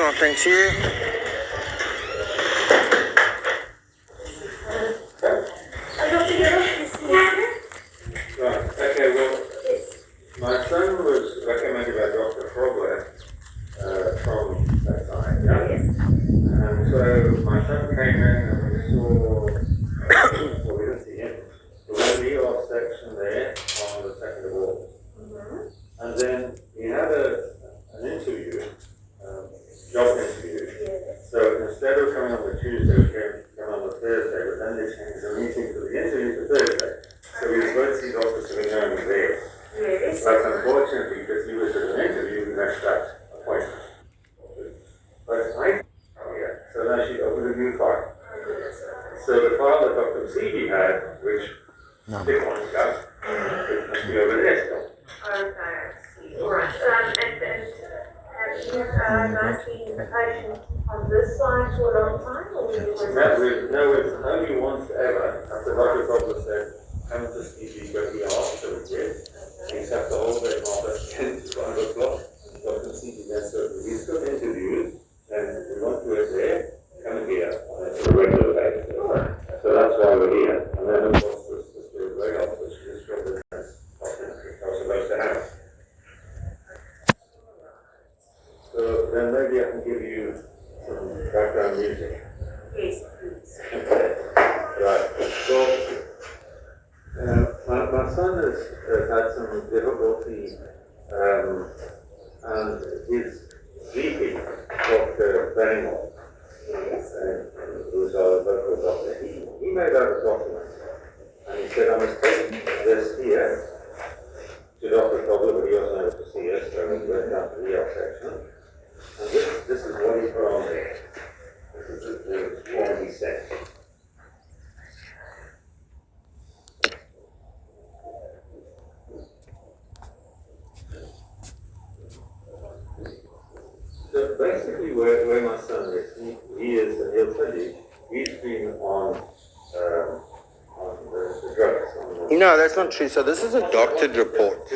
Oh, thank you. Right, okay, well, my son was recommended by Dr. Frogler from that side, yeah? And so my son came in and we saw, well, we didn't see him, but we had the ER section there on the second of August. And then he had an interview, job interview. So instead of coming on the Tuesday, we came on the Thursday, but then they changed the meeting for the interview to Thursday. So we were supposed to see Dr. Savignon there. But unfortunately, because he was at an interview, we missed that appointment. But I so now she opened a new file. So the file that Dr. Seavey had, which didn't want to go, it must be over there still. Okay, all right. And have you guys been patient on this side for a long time, or No, it's only once ever, after Dr. Frogler said, come to Stevie, but we asked so we did. Except the whole day after 10 to 5 o'clock, Dr. Stevie then said, we've got interviews, and we want to do it there, come here on a regular basis. So that's why we're here. And then of course the way off, which is from the next I was supposed to have. So then maybe I can give you some background music. Yes, please. Okay. Right. So my son has had some difficulty, and his GP, Dr. Benningham, who's our local doctor, he made out a document, and he said, I must take this here to Dr. Frogler, but he wasn't able to see us, so we went down to the ER section. And this is what he put on there. This is the form he sent. So basically where my son is, he is, and he'll tell you, he's been on the drugs. No, that's not true. So this is a doctored report.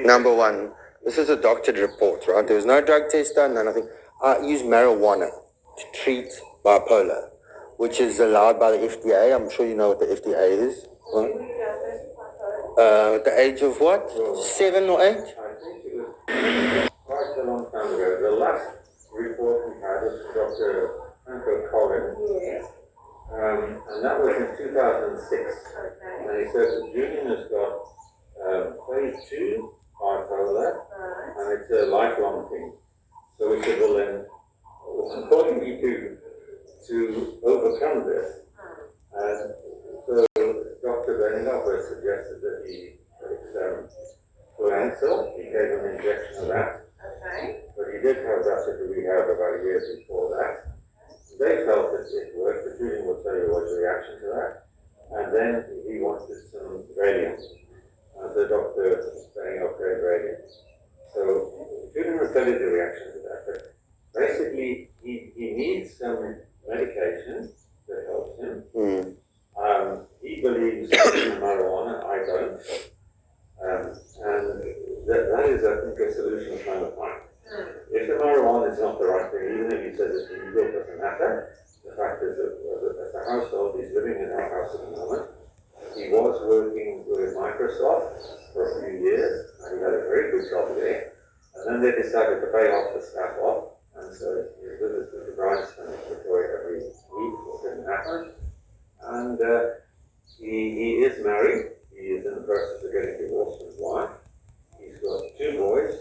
Number one, this is a doctored report, right? There was no drug test done, no nothing. I use marijuana to treat bipolar, which is allowed by the FDA. I'm sure you know what the FDA is. Right? At the age of what? 7 or 8? I think it was quite a long time ago. The last report we had was from Dr. Franco Collins. Yes. And that was in 2006. And he said that Julian has got phase 2 bipolar, and it's a lifelong thing. So we said, well then, what do we do to overcome this? And so Dr. Benningham suggested that he takes Fluensil. He gave him an injection of that. Okay. But he did have that at the rehab about a year before that. They felt that it worked. The Julian will tell you what the reaction to that. And then he wanted some Valium. And so Dr. Benningham gave Valium. So Julian will tell you the reaction to that. But basically, he needs some medication that helps him. He believes in marijuana, I don't. And that is, I think, a solution of trying to find. If the marijuana is not the right thing, even if he says it's illegal, it doesn't matter. The fact is that as a household, he's living in our house at the moment. He was working with Microsoft for a few years, and he had a very good job there. And then they decided to pay off the staff off, and so he visits with the Bryanston Victoria every week, which didn't happen. And he is married. He is in the process of getting divorced from his wife. He's got 2 boys.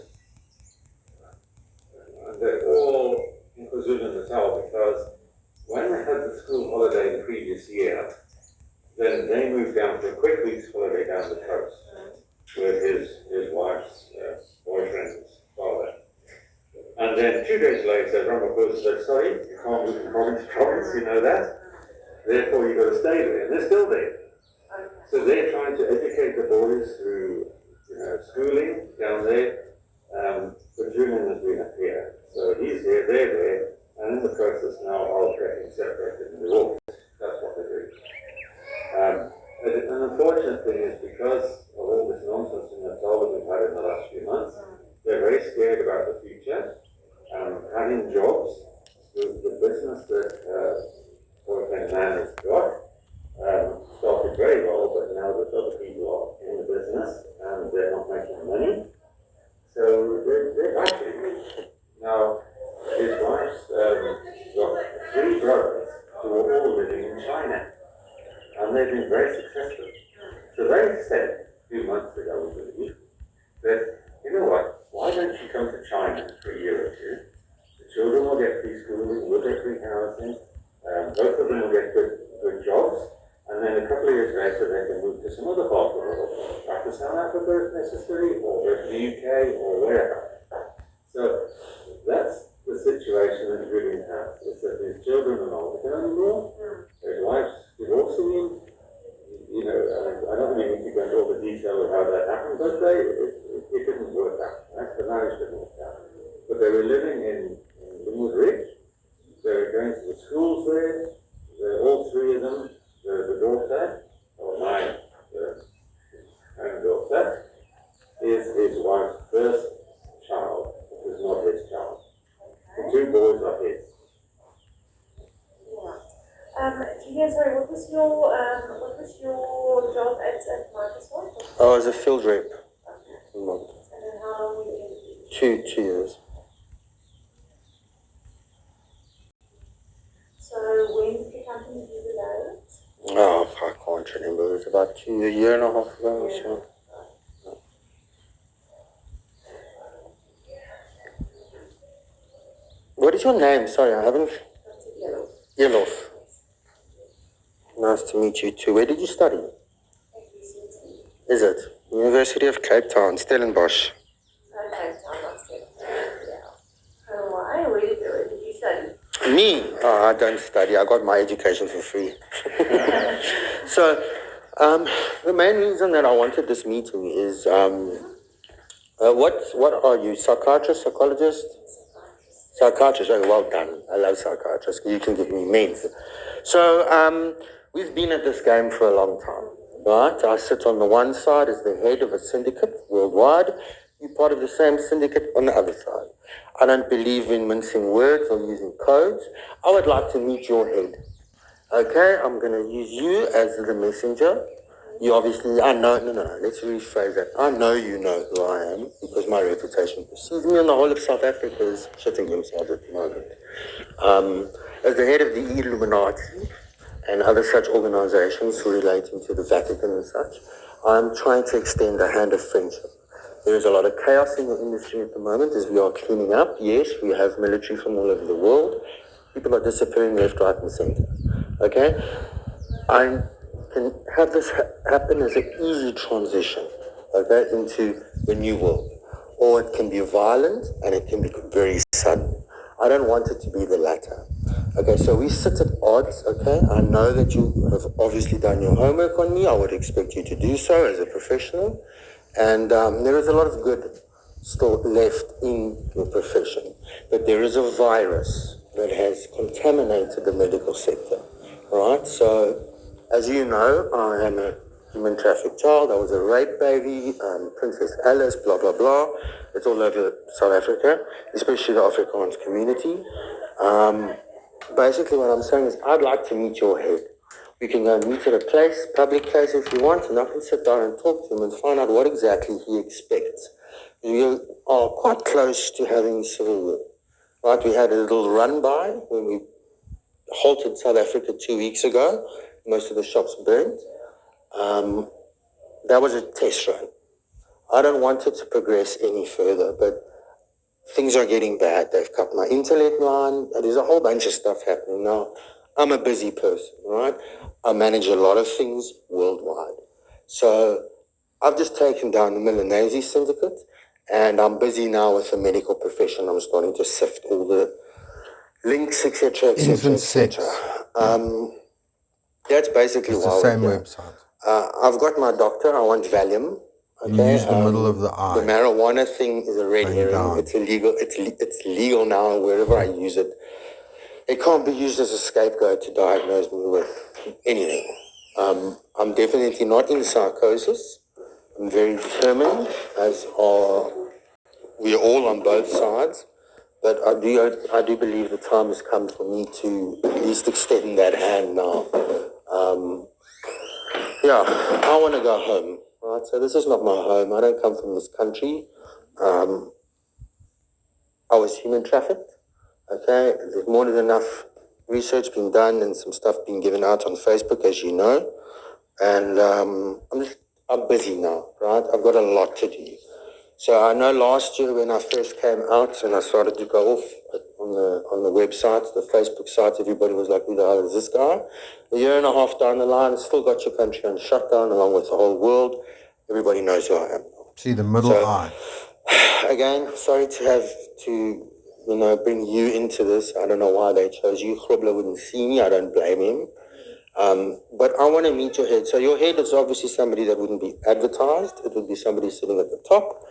And they're all in KwaZulu-Natal because when they had the school holiday the previous year, then they moved down for a quick week's holiday down the coast with his wife's boyfriend's father. And then 2 days later, Ramaphosa said, sorry, you can't move from province to province, you know that. Therefore, you've got to stay there. And they're still there. So they're trying to educate the boys through schooling down there. But Julian has been up here. So he's here, they're there, and in the process now of getting separated in the office. That's what they're doing. An unfortunate thing is because of all this nonsense in Natal that we've had in the last few months, they're very scared about the future, having jobs. few months ago, we believe, that, you know what, why don't you come to China for a year or two? The children will get free schooling, we'll get free housing, both of them will get good jobs, and then a couple of years later they can move to some other part of the world, back to South Africa if necessary, or to the UK, or wherever. So that's the situation that we really have, is that these children are not looking anymore, their wives divorcing him, you know, I don't think we need to go into all the detail of how that happened, but it didn't work out, right? The marriage didn't work out. But they were living in Linwood Ridge, they were going to the schools there, all three of them, the daughter, or my own daughter, is his wife's first child. It was not his child. The two boys are his. Sorry, what was your job at Microsoft? I was a field rep. And then how long were you in? 2 years. So when did the company do the load? Oh, I can't remember. It was about a year and a half ago or so. What is your name? Sorry, I haven't. Yellow. Nice to meet you too. Where did you study? Is it? University of Cape Town, Stellenbosch. Okay, why? Where did you study? Me? Oh, I don't study. I got my education for free. So, the main reason that I wanted this meeting is, what are you? Psychiatrist, psychologist? Psychiatrist. Oh, well done. I love psychiatrists. You can give me meds. So, we've been at this game for a long time, right? I sit on the one side as the head of a syndicate worldwide. You're part of the same syndicate on the other side. I don't believe in mincing words or using codes. I would like to meet your head. Okay, I'm going to use you as the messenger. You obviously, no, let's rephrase that. I know you know who I am because my reputation precedes me and the whole of South Africa is shitting themselves at the moment. As the head of the Illuminati and other such organizations relating to the Vatican and such, I'm trying to extend a hand of friendship. There is a lot of chaos in the industry at the moment as we are cleaning up. Yes, we have military from all over the world. People are disappearing left, right, and center. Okay? I can have this happen as an easy transition, okay, into the new world. Or it can be violent and it can be very sudden. I don't want it to be the latter. Okay, so we sit at odds, okay? I know that you have obviously done your homework on me. I would expect you to do so as a professional. And there is a lot of good still left in your profession. But there is a virus that has contaminated the medical sector, right? So, as you know, I am a human trafficked child. I was a rape baby, Princess Alice, blah, blah, blah. It's all over South Africa, especially the Afrikaans community. Basically what I'm saying is I'd like to meet your head. We can go and meet at a place, public place if you want, and I can sit down and talk to him and find out what exactly he expects. We are quite close to having civil war. Right, we had a little run-by when we halted South Africa 2 weeks ago. Most of the shops burnt. That was a test run. I don't want it to progress any further, but things are getting bad. They've cut my internet line. There's a whole bunch of stuff happening now. I'm a busy person, right? I manage a lot of things worldwide. So I've just taken down the Milanese syndicate, and I'm busy now with the medical profession. I'm starting to sift all the links, etc., etc., etc. That's basically it's why the same we're here. website. I've got my doctor. I want Valium. Okay? You use the middle of the eye. The marijuana thing is a red Bring herring. down. It's illegal. It's legal now wherever I use it. It can't be used as a scapegoat to diagnose me with anything. I'm definitely not in psychosis. I'm very determined, as are we all on both sides. But I do believe the time has come for me to at least extend that hand now. I want to go home. Right? So this is not my home. I don't come from this country. I was human trafficked. Okay, there's more than enough research being done and some stuff being given out on Facebook, as you know. And I'm busy now, right? I've got a lot to do. So I know last year when I first came out and I started to go off on the websites, the Facebook sites, everybody was like, who the hell is this guy? A year and a half down the line, still got your country on shutdown along with the whole world. Everybody knows who I am. See the middle eye. Again, sorry to have to, bring you into this. I don't know why they chose you. Grobler wouldn't see me. I don't blame him. But I want to meet your head. So your head is obviously somebody that wouldn't be advertised. It would be somebody sitting at the top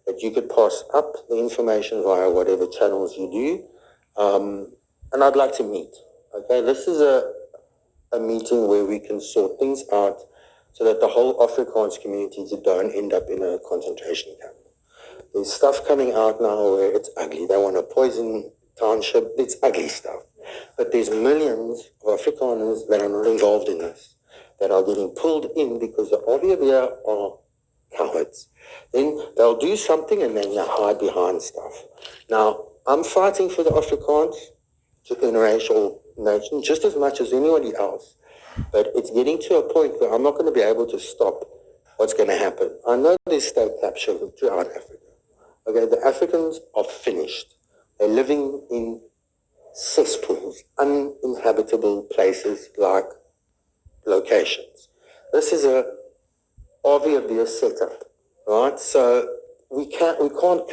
that you could pass up the information via whatever channels you do. And I'd like to meet. Okay, this is a meeting where we can sort things out so that the whole Afrikaans community don't end up in a concentration camp. There's stuff coming out now where it's ugly. They want to poison township. It's ugly stuff. But there's millions of Afrikaners that are not involved in this, that are getting pulled in because the Obiabia are cowards. Then they'll do something and then they hide behind stuff. Now, I'm fighting for the Afrikaans generational nation just as much as anybody else. But it's getting to a point where I'm not going to be able to stop what's going to happen. I know there's state capture throughout Africa. Okay, the Africans are finished. They're living in cesspools, uninhabitable places like locations. This is obviously a setup, right? So we can't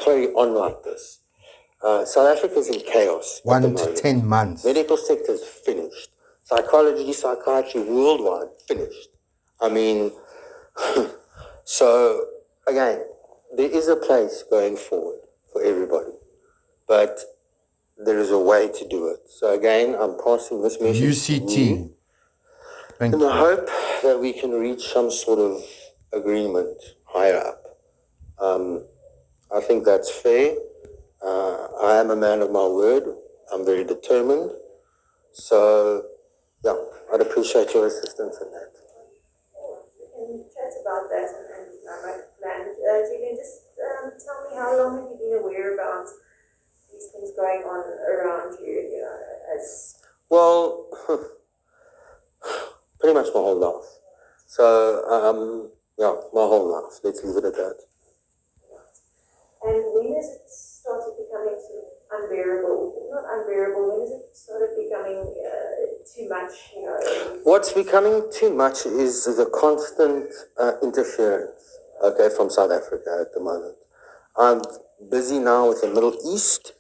carry on like this. South Africa's in chaos. 1 to 10 months. Medical sector's finished. Psychology, psychiatry, worldwide, finished. I mean, so again, there is a place going forward for everybody, but there is a way to do it. So again, I'm passing this message to you in the hope that we can reach some sort of agreement higher up. I think that's fair. I am a man of my word. I'm very determined. So, yeah, I'd appreciate your assistance in that. We can chat about that and make plans. You can just tell me how long have you been aware about these things going on around you, as... Well, pretty much my whole life. So, yeah, my whole life. Let's leave it at that. And when has it started becoming sort of unbearable? Not unbearable, when has it started becoming too much, What's becoming too much is the constant interference, okay, from South Africa at the moment. I'm busy now with the Middle East.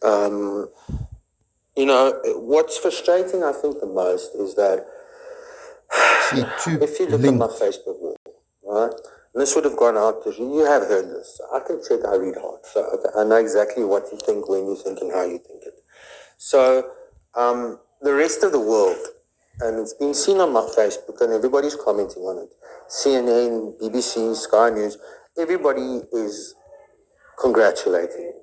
What's frustrating, I think, the most is that if you look at my Facebook wall, right, and this would have gone out to you, have heard this. I can check, I read hard. So okay, I know exactly what you think, when you think, and how you think it. So the rest of the world, and it's been seen on my Facebook, and everybody's commenting on it. CNN, BBC, Sky News, everybody is congratulating.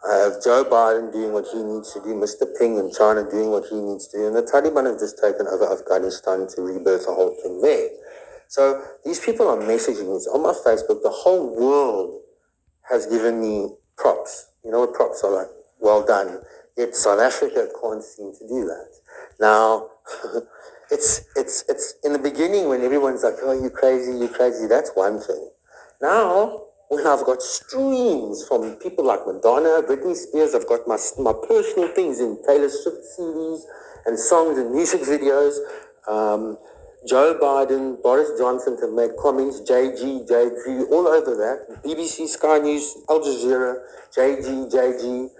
I have Joe Biden doing what he needs to do, Mr. Ping in China doing what he needs to do, and the Taliban have just taken over Afghanistan to rebirth the whole thing there. So these people are messaging me on my Facebook. The whole world has given me props. You know what props are like? Well done. Yet South Africa can't seem to do that. Now, it's in the beginning when everyone's like, oh, you crazy, that's one thing. Now, when I've got streams from people like Madonna, Britney Spears, I've got my personal things in Taylor Swift CDs and songs and music videos, Joe Biden, Boris Johnson have made comments, JG, all over that, BBC, Sky News, Al Jazeera, JG,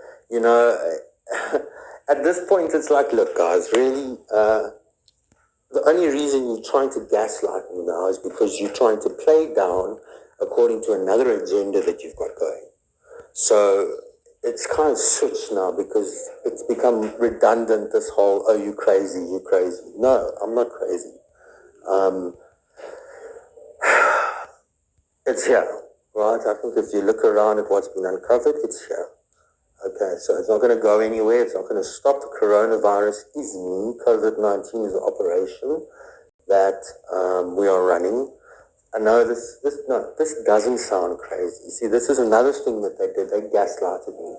at this point it's like, look guys, really, the only reason you're trying to gaslight me now is because you're trying to play down according to another agenda that you've got going. So it's kind of switched now because it's become redundant, this whole, oh, you crazy. No, I'm not crazy. It's here, right? I think if you look around at what's been uncovered, it's here. Okay, so it's not going to go anywhere. It's not going to stop. The coronavirus is me. COVID-19 is an operation that we are running. I know this doesn't sound crazy. You see, this is another thing that they did. They gaslighted me.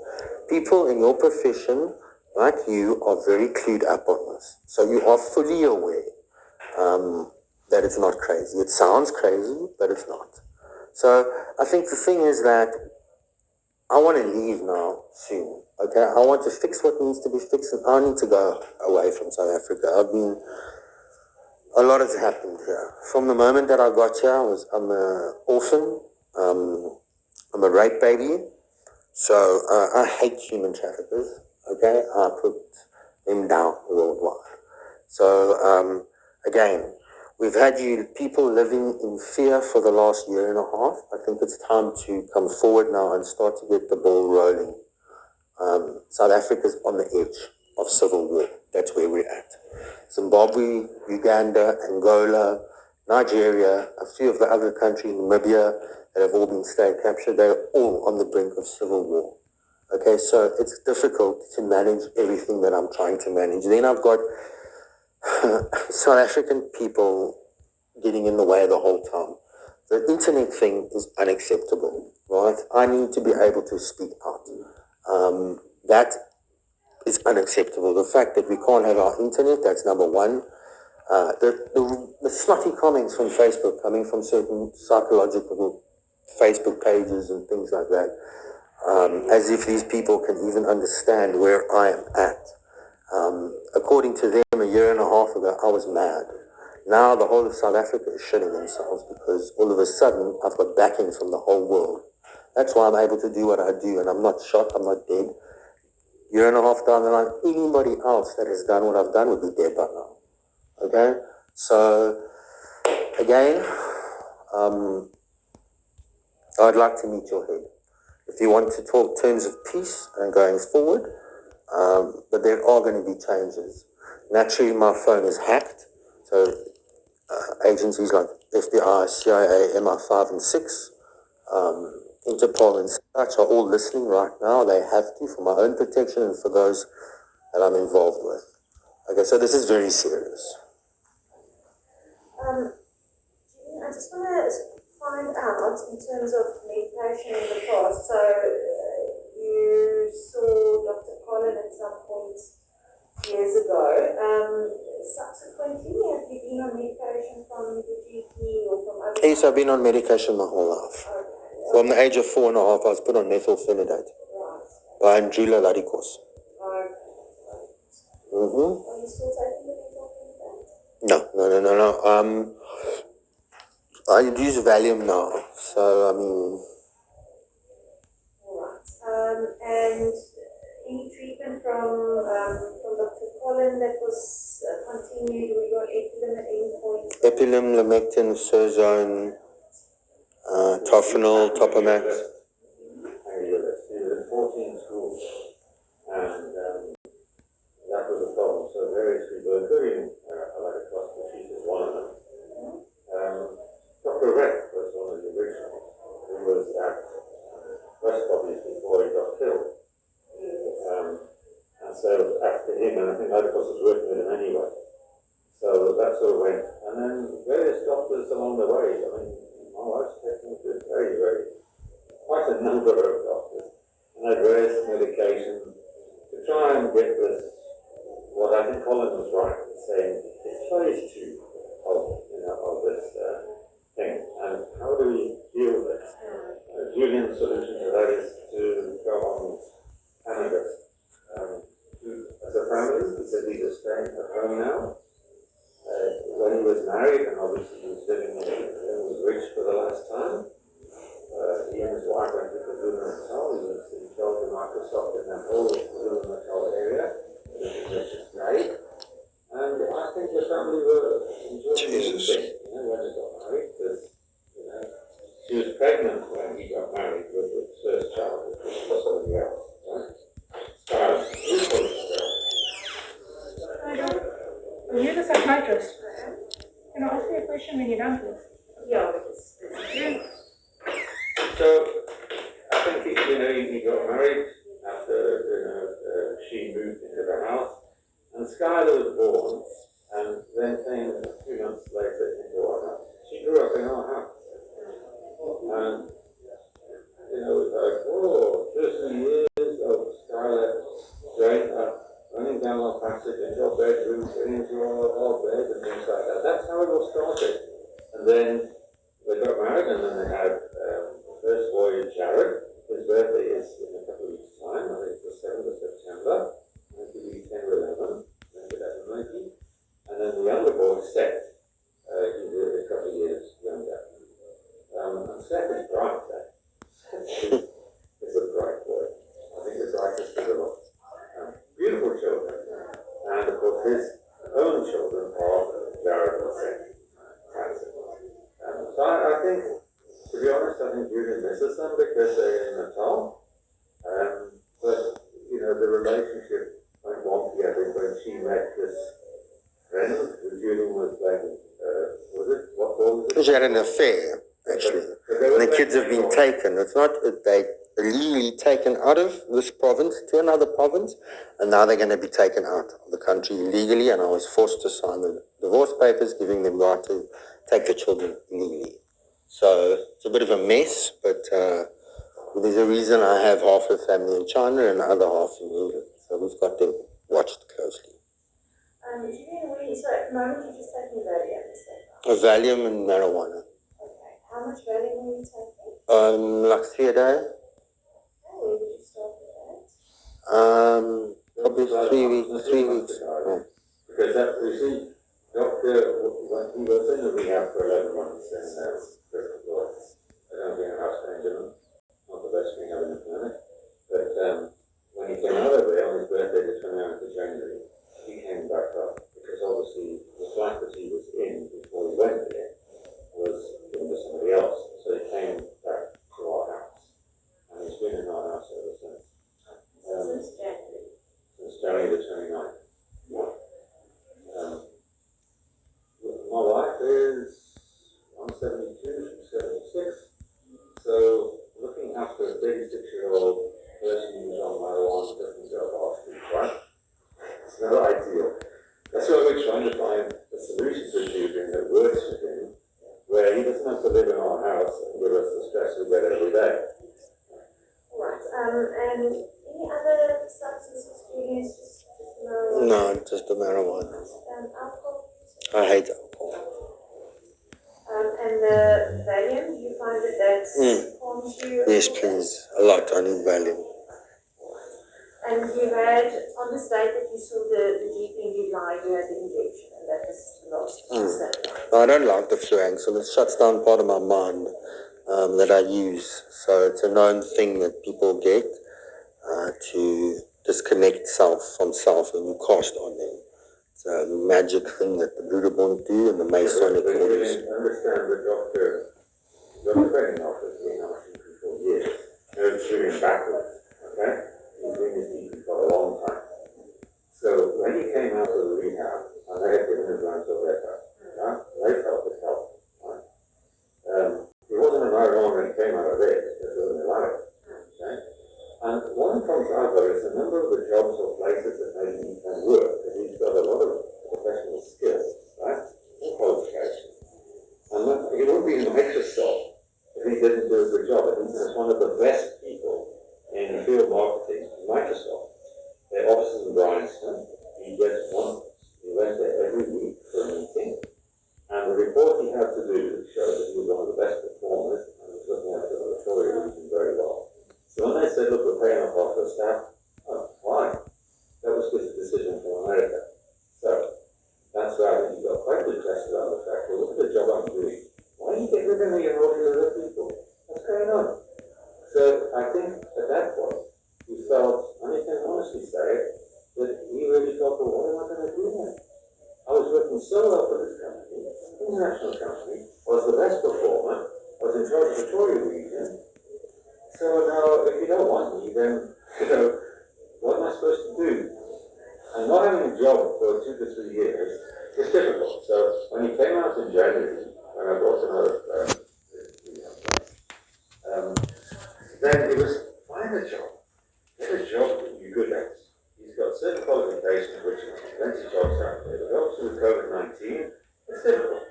People in your profession, like you, are very clued up on this. So you are fully aware that it's not crazy. It sounds crazy, but it's not. So I think the thing is that I want to leave now soon. Okay, I want to fix what needs to be fixed, and I need to go away from South Africa. A lot has happened here. From the moment that I got here, I'm an orphan. I'm a rape baby. So I hate human traffickers. Okay, I put them down worldwide. So again, we've had people living in fear for the last year and a half. I think it's time to come forward now and start to get the ball rolling. South Africa's on the edge of civil war. That's where we're at. Zimbabwe, Uganda, Angola, Nigeria, a few of the other countries, Namibia, that have all been state captured, they're all on the brink of civil war. Okay, so it's difficult to manage everything that I'm trying to manage. Then I've got South African people getting in the way the whole time. The internet thing is unacceptable, right? I need to be able to speak out. That is unacceptable. The fact that we can't have our internet, that's number one. The snotty comments from Facebook coming from certain psychological Facebook pages and things like that, as if these people can even understand where I am at. According to them, a year and a half ago, I was mad. Now the whole of South Africa is shitting themselves because all of a sudden I've got backing from the whole world. That's why I'm able to do what I do, and I'm not shot, I'm not dead. Year and a half down the line, anybody else that has done what I've done would be dead by now. Okay? So, again, I'd like to meet your head. If you want to talk terms of peace and going forward, but there are going to be changes. Naturally, my phone is hacked, so agencies like FBI, CIA, MI5 and 6, Interpol and such are all listening right now. They have to, for my own protection and for those that I'm involved with. Okay, so this is very serious. Jean, I just want to find out in terms of medication in the past. So you saw Dr. Colin at some point years ago. Subsequently, have you been on medication from the GP or from other? Yes, I've been on medication my whole life. Okay. From the age of 4.5, I was put on methylphenidate by Andrila Larikos. Okay. Mm-hmm. Are you still taking the methylphenidate? No. I use Valium now, so I mean. Alright. And any treatment from Dr. Colin that was continued? We got epilim at any point? Epilim, lamectin, Surzone, Tofenol, Topamax. He was in 14 schools, and that was a problem. So various people, including Larikos, which is one of them. Dr. Reck was one of the originals, who was at West obviously before he got killed. And so after him, and I think Larikos was working with him anyway. So that sort of went. And then various doctors along the way. I mean, my wife's taking to quite a number of doctors. And had various medications to try and get this, what I think Colin was right in saying, it's phase 2 of this thing. And how do we deal with it? Julian's solution to that is to go on cannabis. As a family, he said he was staying at home now. When he was married, and obviously he was living he was rich for the last time, he and his wife went to the Blue Hotel. He was in charge of Microsoft in that whole Blue Hotel area, which is great. And I think the family were enjoying the thing, when they got married, because she was pregnant when he got married with his first child, which was somebody else, right? You're the psychiatrist. Can I ask you a question when you're done, please? Yeah. So, I think he got married after she moved into the house, and Skylar was born, and then came a few months later into our house. She grew up in our house, and it was like, whoa, 30 years of Skylar growing up, running down our passage into our bedroom, getting into our bed and things like that. That's how it all started. And then they got married, and then they had Mozambique, they say in Natal. But, the relationship went wonky, I think, when she met this friend who Julian was playing, what was it? She had an affair, actually. And the kids have been taken. It's not that they illegally taken out of this province to another province, and now they're going to be taken out of the country illegally, and I was forced to sign the divorce papers giving them right to take the children legally. So it's a bit of a mess, but there's a reason I have half the family in China and the other half in England. So we've got them watched closely. Julian, so at the moment you're just taking Valium, is that A right? Valium and marijuana. Okay. How much Valium were you taking? Like 3 a day. Okay, where did you start with that? Probably 3 weeks. 3 weeks. Yeah. Because you see, Doctor, he was in the rehab for 11 months in Bristol. I don't think a house angel, not the best thing having a clinic. But when he came out of there on his birthday, the 29th of January, he came back up because obviously the flat that he was in before he went there was given to somebody else. So he came back to our house. And he's been in our house ever since. Since January. Since January the 29th. My wife is 172, she's 76. So looking after a 36-year-old person who's on marijuana doesn't go off too right? It's not ideal. That's why we're trying to find a solution to Julian that works for him, where he doesn't have to live in our house and give us the stress we get every day. Right. And any other substances, Julian? Just marijuana? No, just the marijuana. Alcohol? I hate alcohol. And the Valium, do you find that harms you? Yes, please. A lot. I need Valium. And you had, on the date that you saw the GP in July, you had the injection, and that was last Saturday. I don't like the fluanxin. It shuts down part of my mind that I use. So it's a known thing that people get to disconnect self from self and you cast on them. It's a magic thing that the Buddha won't do and the Masonic orders. Understand the Dr. Benioff has been on GP for years. It's doing backwards, okay? He's been in GP for a long time. So when he came out of the rehab, and they had given him rounds of letter, they felt his health, right? He wasn't a marijuana when he came out of there, because he wasn't alive, okay? And one comes out of it is a number of the jobs or places that maybe he can work, because he's got a lot of professional skills, right? And qualifications. And he wouldn't be in Microsoft if he didn't do a good job. He's one of the best people in field marketing in Microsoft. Their offices in Bryanston, he went there every week for a meeting. And the report he had to do showed that he was one of the best performers and was looking after the Victoria region very well. So when they said, look, we're paying off our first staff, why? That was just a decision from America. So that's why I think he got quite depressed about the fact, well, look at the job I'm doing. Why are you getting rid of me and all these other people? What's going on? So I think at that point, he felt, and he can honestly say it, that he really felt, well, what am I going to do now? I was working so well for this company, international company, I was the best performer, I was in charge of the Victoria region. So now, if you don't want me, then, what am I supposed to do? And not having a job for 2 to 3 years is difficult. So when he came out in January, when I brought him out of then it was find a job. Get a job that you're good at. He's got certain qualifications, which is plenty of jobs out there. But also with COVID-19, it's difficult.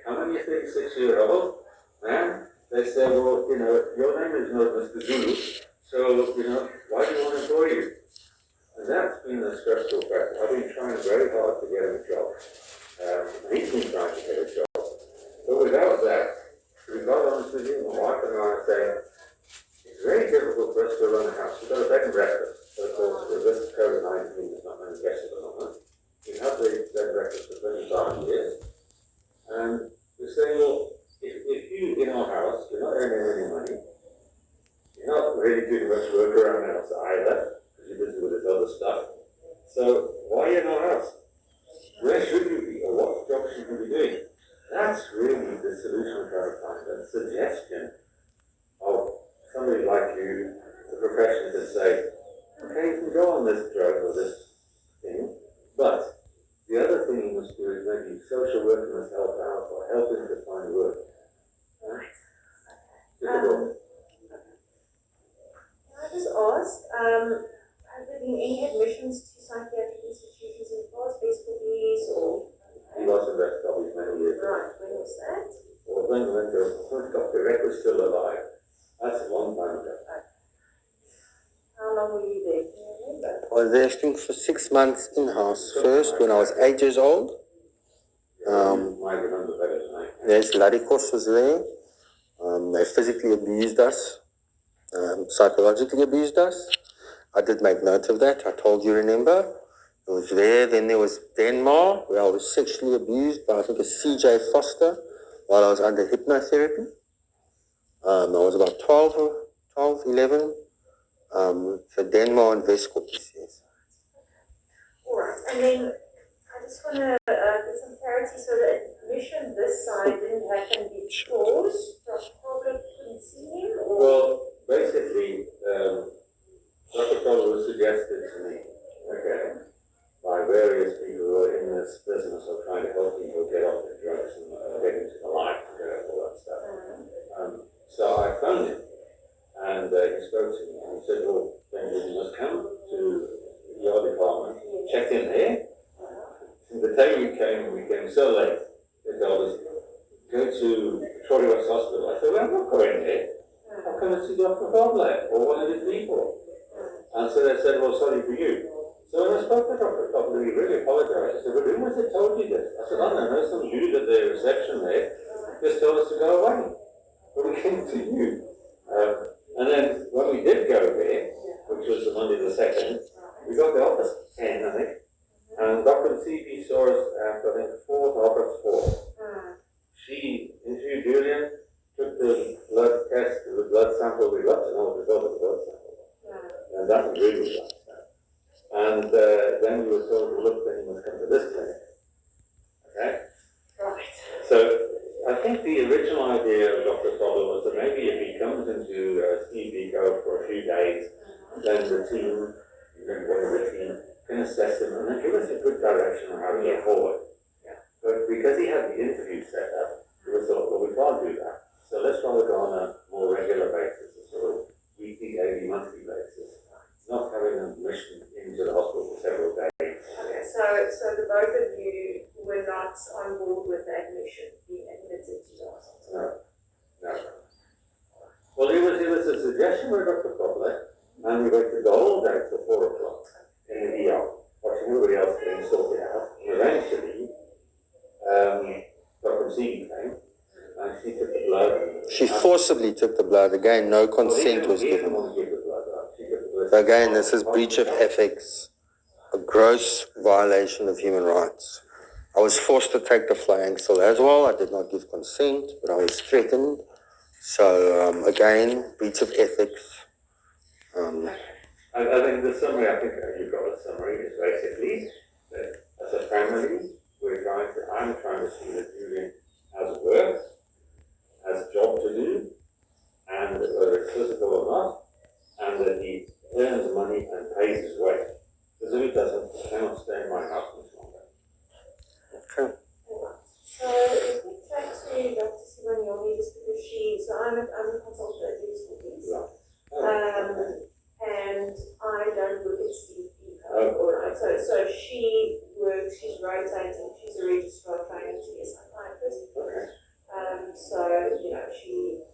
And when you think 6-year-old, man, they say, well, your name is not Mr. Zulu, so, why do you want to employ you? And that's been a stressful factor. I've been trying very hard to get him a job. And he's been trying to get a job. But without that, to be quite honest with you, my wife and I are saying, it's very difficult for us to run a house. We've got a bed and breakfast. So of course, with this COVID-19, there's not many guests at the moment. We've had the bed and breakfast for 25 years. And we're saying, well, if you, in our house, you're not earning any money, you're not really doing much work around the house either, because you're busy with this other stuff. So why are you in our house? Where should you be, or what job should you be doing? That's really the solution we're trying to find, a suggestion of like you, the profession could say, okay, you can go on this drug or this thing, but the other thing you must do is maybe social work must help out or help him to find work. Right. Difficult. Can I just ask, have there been any admissions to psychiatric institutions in the past, SPBs or? He was in that studies many years ago. Right, when was that? Well, when Dr. Reck was still alive, that's a long time ago. How long were you there? Can you remember? I was there, I think, for 6 months in-house. First, when I was 8 years old. You might remember better than I can. Yes, Larikos was there. They physically abused us, psychologically abused us. I did make note of that. I told you, remember? It was there. Then there was Denmark, where I was sexually abused by, I think, a CJ Foster while I was under hypnotherapy. I was about 12, 11. So Denmark and Vestkop, yes. All right, and then I just want to get some clarity. So the admission this side didn't happen because Dr. Probler couldn't see him, or? Well, basically, Dr. Probler was suggested to me, okay, by various people who are in this business of trying to help people get off the drugs and get into the life and all that stuff. So I phoned him, and he spoke to me, and he said, well, Benjamin, you must come to your department, check in there. And the day we came so late, they told us, go to Troy West Hospital. I said, well, I'm not going there. I'll come and see Dr. Probler or one of his people. And so they said, well, sorry for you. So when I spoke to Dr. Probler, he really apologized. I said, well, who was it told you this? I said, I don't know, some dude at the reception there just told us to go away. But we came to you. And then when we did go there, which was the Monday the 2nd, we got the office at 10, I think. And Dr. CP saw us after, I think, 4 to office 4. She interviewed Julian, took the blood test, the blood sample. We got to know the result of the blood sample. And that was really good. And then we were told, well, look, then you must come to this clinic. Okay? Right. So I think the original idea of Dr. Probler was that maybe if he comes into Steve Biko for a few days, then the team, one of the team, can assess him and then give us a good direction on how to go forward. But because he had the interview set up, we thought, well, we can't do that. So let's try to go on a more regular basis, a sort of weekly, daily, monthly basis, not having a mission into the hospital for several days. Okay, so the both of you were not on board with the admission, being admitted to the hospital? No. Well, it was a suggestion by Dr. Probler, and we waited the whole day till 4 o'clock in the ER, watching everybody else getting sorted out. And eventually, Dr. Seeley came, and she took the blood. She forcibly took the blood. Again, no consent was given. So again, this is breach of ethics, a gross violation of human rights. I was forced to take the flyangsil as well. I did not give consent, but I was threatened. So again, breach of ethics. I think the summary, you've got a summary, is basically that as a family, I'm trying to see that Julian has work, has a job to do, and whether it's physical or not, and that he earns money and pays his way. Because if he doesn't, he cannot stay in my house much longer. Okay. So if we try to Dr. Sivanyomi, just because I'm a consultant at these schools. And I don't work at CP. Alright, so she works, she's rotating, she's a registrar training to be a psychiatrist. So, she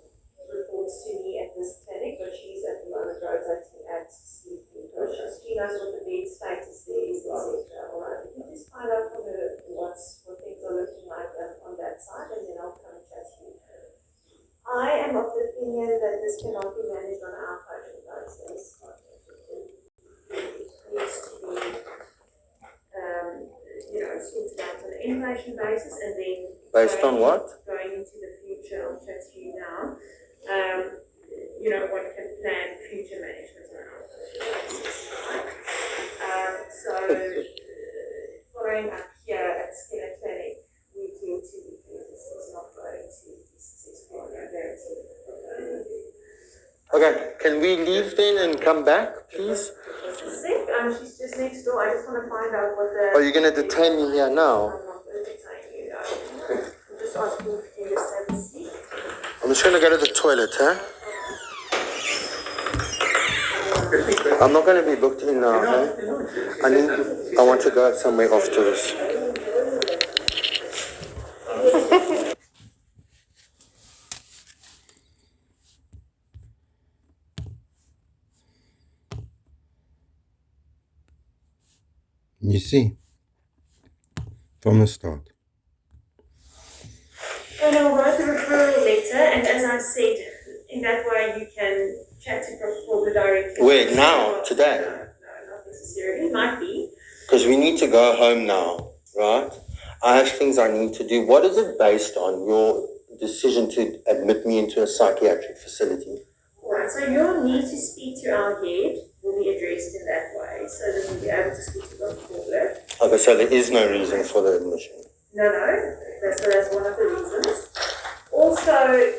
reports to me at this clinic, but she's at the moment rotating at CP. She knows what the bed status there is, etc. Alright, we can just find out from her what things are looking like on that side, and then I'll come and chat to you. I am of the opinion that this cannot be managed on our budget basis. It needs to be, sorted out on an inpatient basis, and then Based on what? Going into the future, I'll chat to you now. One can plan future management on our budget basis. So, following up here at Skinner Clinic, weekly to weekly, this is not going to be successful, I guarantee. Okay, can we leave then and come back, please? She's sick. She's just next door. I just want to find out what the. Are you going to detain me here now? I'm not going to detain you. I'm just asking if you just have a seat. I'm just going to go to the toilet, huh? I'm not going to be booked in now, huh? I want to go somewhere after this. You see, from the start. And I'll write the referral letter, and as I said, in that way you can chat to Prof. directly. Wait, now? Today? No, not necessarily. Might be. Because we need to go home now, right? I have things I need to do. What is it based on, your decision to admit me into a psychiatric facility? Alright, so your need to speak to our head will be addressed in that way, so that we'll be able to speak to Dr. Corbett. Okay, so there is no reason for the admission. No, that's one of the reasons. Also,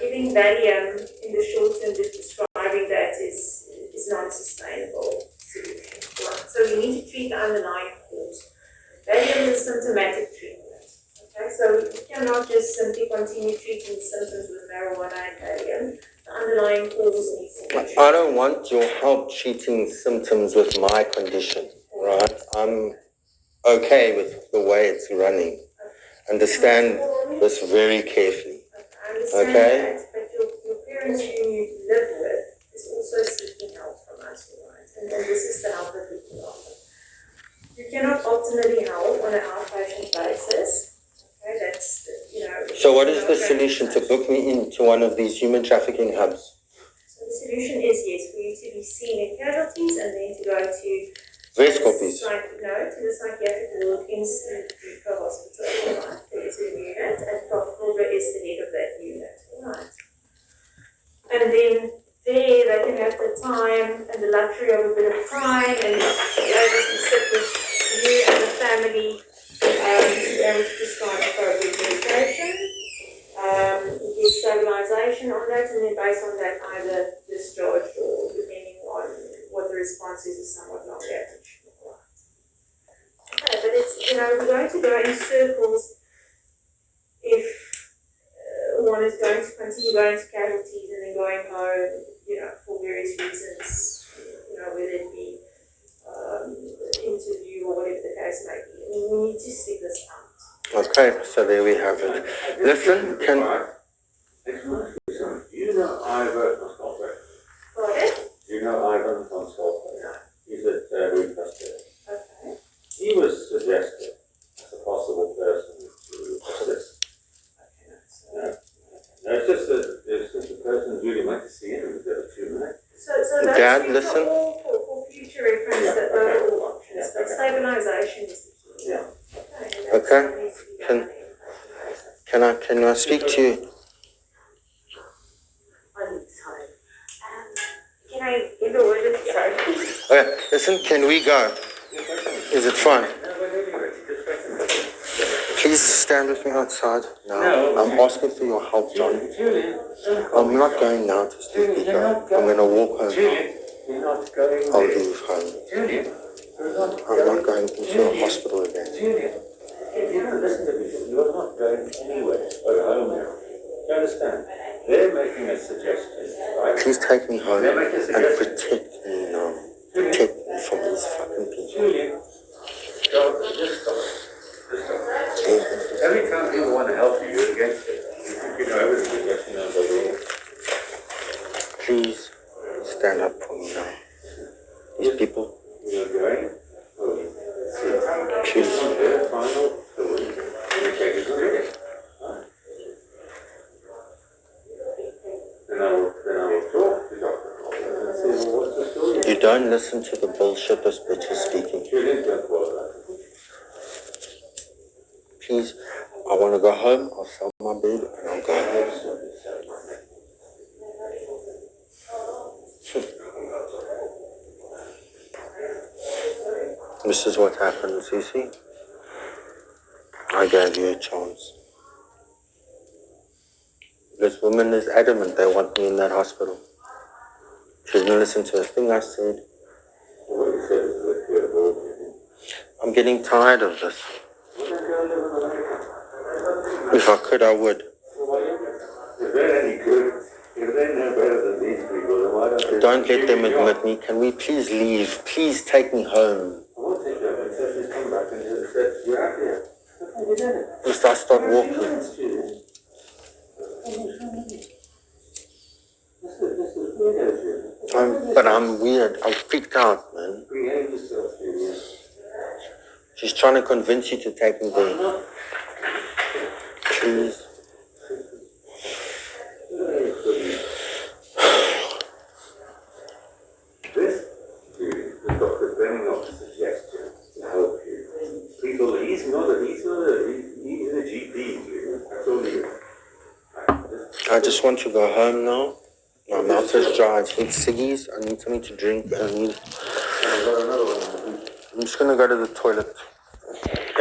giving Valium in the short term, just prescribing that is not a sustainable solution. Right? So we need to treat the underlying cause. Valium is symptomatic treatment. Okay, so we cannot just simply continue treating symptoms with marijuana and Valium. The underlying cause needs to be treated. I don't want your help treating symptoms with my condition, right? I'm okay with the way it's running. Understand this very carefully. I understand Okay? that, but your parents who you live with is also seeking help from us, right? And this is the help that we can offer. You cannot ultimately help on an outpatient basis. Okay, that's So what is the solution? To book me into one of these human trafficking hubs? So the solution is yes, for you to be seen in casualties and then to go to Race copies. to the psychiatric ward in St. Hospital, right? There is a unit, and Prof. Hilda is the head of that unit, right? And then there they can have the time and the luxury of a bit of time and be able to sit with you and the family to be able to prescribe appropriate medication, give stabilization on that, and then based on that either discharged or depending on what the response is somewhat long average. Okay, but it's, we're going to go in circles if one is going to continue going to casualties and then going home, for various reasons, whether it be interview or whatever the case may be. I mean, we need to stick this out. Okay, so there we have it. Listen, You know Ivan from Scotland. Pardon? You know Ivan from Scotland? No. He's at Winchester. Okay. He was suggested as a possible person to assist. No, it's just a person who really went to see him in a few minutes. So those Dad, things listen. are all for future reference, that those are all options, but stabilization is the key. Yeah. Okay. And that's Okay. what needs to be done on the inpatient basis. can I speak to you? I'm sorry. Can I give a word of sorry? Okay, listen, can we go? Is it fine? Please stand with me outside now. I'm asking for your help, John. I'm not going now to speak to you. I'm going to walk home. I'll leave home. I'm not going into a hospital again. Listen to me. You're not going anywhere but home now. You understand? They're making a suggestion, right? Please take me home and protect me now. Protect me from these fucking people. Julian, just stop. Just stop. Every time people want to help you, you're against it. You know everything is getting under the rules. Please stand up for me now. These people, You're going home. please. Their final communication is Then I will talk to Dr. Coleman and see what's the story. You don't listen to the bullshit this bitch is speaking. Julian, don't bother that. Please, I want to go home. I'll sell my bed and I'll go home. This is what happened, Cece. I gave you a chance. This woman is adamant they want me in that hospital. She didn't listen to a thing I said. What you said is that you're the world. I'm getting tired of this. If I could, I would. If they're any good, if they're no better than these people, then why don't they... Don't let them admit me. Can we please leave? Please take me home. I won't take them until she's come back and said, you're out here. Okay, you did it. Just I start walking. This is weird, Judy. But I'm weird. I'm freaked out, man. Behave yourself, Judy. She's trying to convince you to take me there. Please. This, Judy, is Dr. Benningham's suggestion to help you. People, he's a GP, Judy. That's all he is. I just want to go home now. My mouth is dry. I need ciggies. I need something to drink. I'm just going to go to the toilet.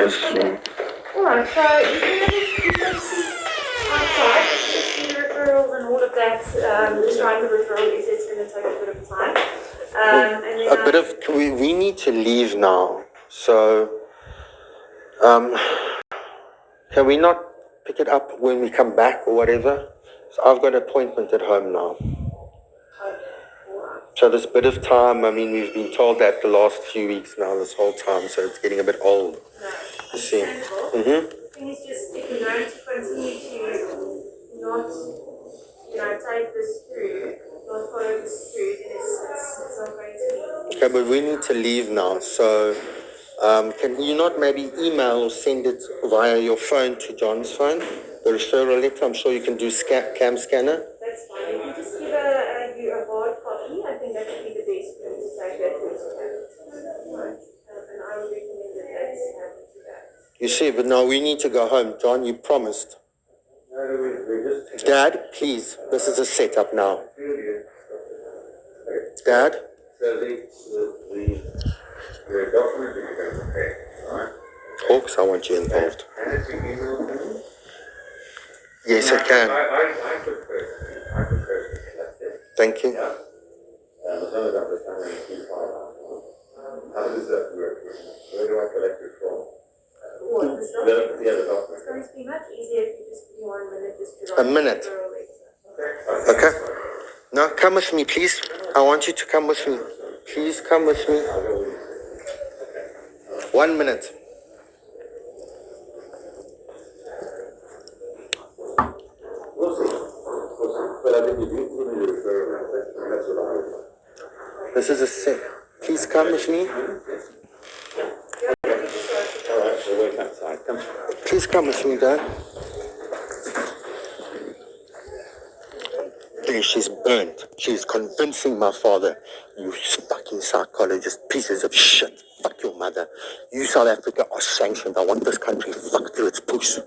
Alright, so you can see outside, just the referrals and all of that. Just write the referral, you said it's going to take a bit of time. And then We need to leave now. So, can we not pick it up when we come back or whatever? So I've got an appointment at home now. So this bit of time, I mean, we've been told that the last few weeks now, this whole time, so it's getting a bit old. No, See. understandable. Thing is just, if you're going to continue to not, take this through, not follow this through, then it's not going to be. Okay, but we need to leave now, so can you not maybe email or send it via your phone to John's phone? The referral letter, I'm sure you can do cam scanner. That's fine. If you just give you a hard copy, I think that would be the best for you to take that to and I would recommend that that's happened to that. You see, but now we need to go home. John, you promised. Dad, please, this is a setup now. Dad? So the document that you're going to prepare, right? Hawks, I want you involved. Can it be emailed to me? Yes, I can. I could personally collect it. Thank you. Yeah. As long as I'm understanding the key file. How does that work? Where do I collect it from? What, this document? The document. It's going to be much easier if you just give me 1 minute just to A write minute. the referral letter. Okay. No, come with me, please. I want you to come with me. Please come with me. 1 minute. We'll see. But I think if you give me the referral, that's what I would like. This is a set. Please come with me. Alright, we'll wait outside. Come. Please come with me, Dad. She's burnt. She's convincing my father. You fucking psychologist, pieces of shit. Fuck your mother. You South Africa are sanctioned. I want this country fucked through its push.